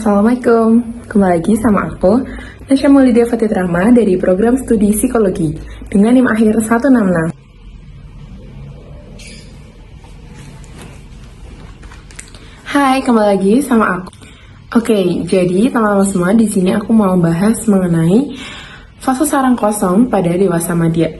Assalamualaikum, kembali lagi sama aku, Nasya Maulidia Fatih Rahma dari program studi psikologi dengan NIM akhir 166. Hai, kembali lagi sama aku. Oke, jadi teman-teman semua, di sini aku mau bahas mengenai fase sarang kosong pada dewasa madya.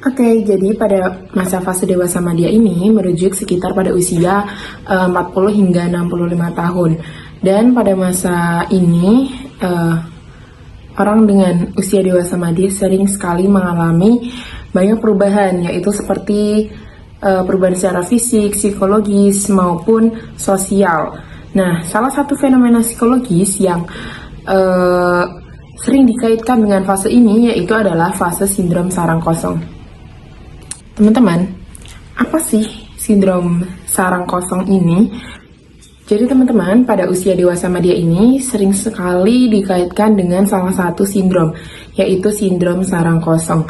Oke, jadi pada masa fase dewasa madya ini merujuk sekitar pada usia 40 hingga 65 tahun. Dan pada masa ini, orang dengan usia dewasa madya sering sekali mengalami banyak perubahan, yaitu seperti perubahan secara fisik, psikologis, maupun sosial. Nah, salah satu fenomena psikologis yang sering dikaitkan dengan fase ini yaitu adalah fase sindrom sarang kosong. Teman-teman, apa sih sindrom sarang kosong ini? Jadi teman-teman, pada usia dewasa madya ini sering sekali dikaitkan dengan salah satu sindrom, yaitu sindrom sarang kosong.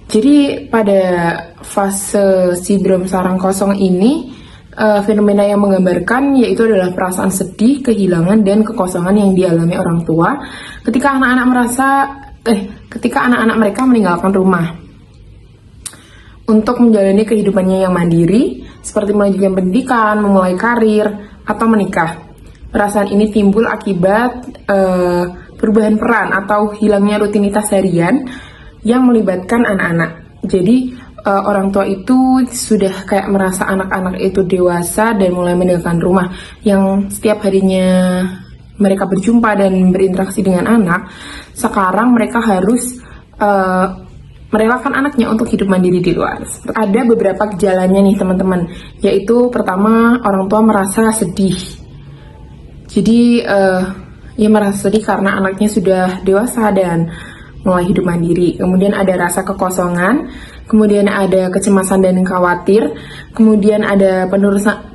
Jadi pada fase sindrom sarang kosong ini, fenomena yang menggambarkan yaitu adalah perasaan sedih, kehilangan, dan kekosongan yang dialami orang tua ketika anak-anak mereka meninggalkan rumah untuk menjalani kehidupannya yang mandiri, seperti melanjutkan pendidikan, memulai karir, atau menikah. Perasaan ini timbul akibat perubahan peran atau hilangnya rutinitas harian yang melibatkan anak-anak. Jadi orang tua itu sudah kayak merasa anak-anak itu dewasa dan mulai meninggalkan rumah, yang setiap harinya mereka berjumpa dan berinteraksi dengan anak. Sekarang mereka harus merelakan anaknya untuk hidup mandiri di luar. Ada beberapa gejalanya nih teman-teman, yaitu pertama, orang tua merasa sedih. Jadi ia merasa sedih karena anaknya sudah dewasa dan mulai hidup mandiri. Kemudian ada rasa kekosongan, kemudian ada kecemasan dan khawatir, kemudian ada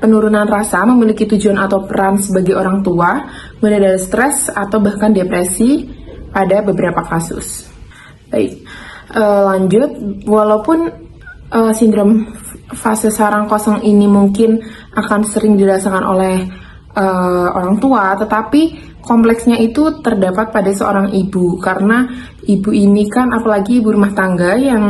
penurunan rasa memiliki tujuan atau peran sebagai orang tua, kemudian ada stres atau bahkan depresi pada beberapa kasus. Baik. Lanjut, walaupun sindrom fase sarang kosong ini mungkin akan sering dirasakan oleh orang tua, tetapi kompleksnya itu terdapat pada seorang ibu, karena ibu ini kan apalagi ibu rumah tangga yang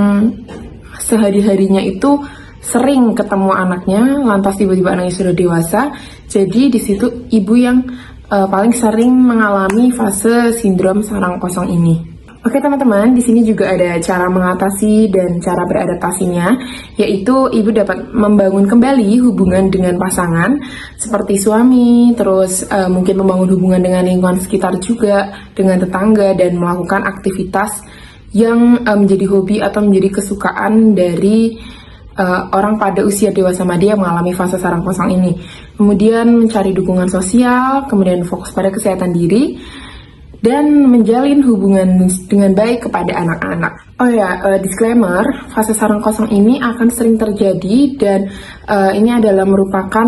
sehari-harinya itu sering ketemu anaknya, lantas tiba-tiba anaknya sudah dewasa. Jadi di situ ibu yang paling sering mengalami fase sindrom sarang kosong ini. Oke teman-teman, di sini juga ada cara mengatasi dan cara beradaptasinya, yaitu ibu dapat membangun kembali hubungan dengan pasangan seperti suami, terus mungkin membangun hubungan dengan lingkungan sekitar juga, dengan tetangga, dan melakukan aktivitas yang menjadi hobi atau menjadi kesukaan dari orang pada usia dewasa madya yang mengalami fase sarang kosong ini. Kemudian mencari dukungan sosial, kemudian fokus pada kesehatan diri, dan menjalin hubungan dengan baik kepada anak-anak. Oh ya, disclaimer, fase sarang kosong ini akan sering terjadi dan ini adalah merupakan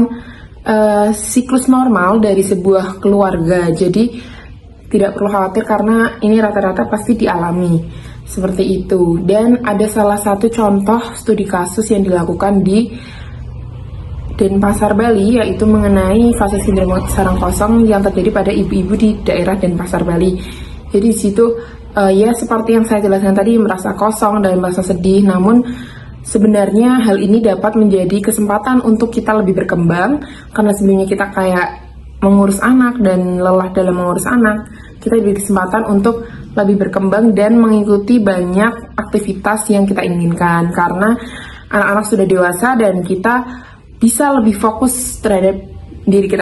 siklus normal dari sebuah keluarga. Jadi tidak perlu khawatir karena ini rata-rata pasti dialami seperti itu. Dan ada salah satu contoh studi kasus yang dilakukan di Denpasar, Bali, yaitu mengenai fase sindrom sarang kosong yang terjadi pada ibu-ibu di daerah Denpasar, Bali. Jadi di situ ya seperti yang saya jelaskan tadi, merasa kosong dan merasa sedih, namun sebenarnya hal ini dapat menjadi kesempatan untuk kita lebih berkembang, karena sebelumnya kita kayak mengurus anak dan lelah dalam mengurus anak. Kita diberi kesempatan untuk lebih berkembang dan mengikuti banyak aktivitas yang kita inginkan, karena anak-anak sudah dewasa dan kita bisa lebih fokus terhadap diri kita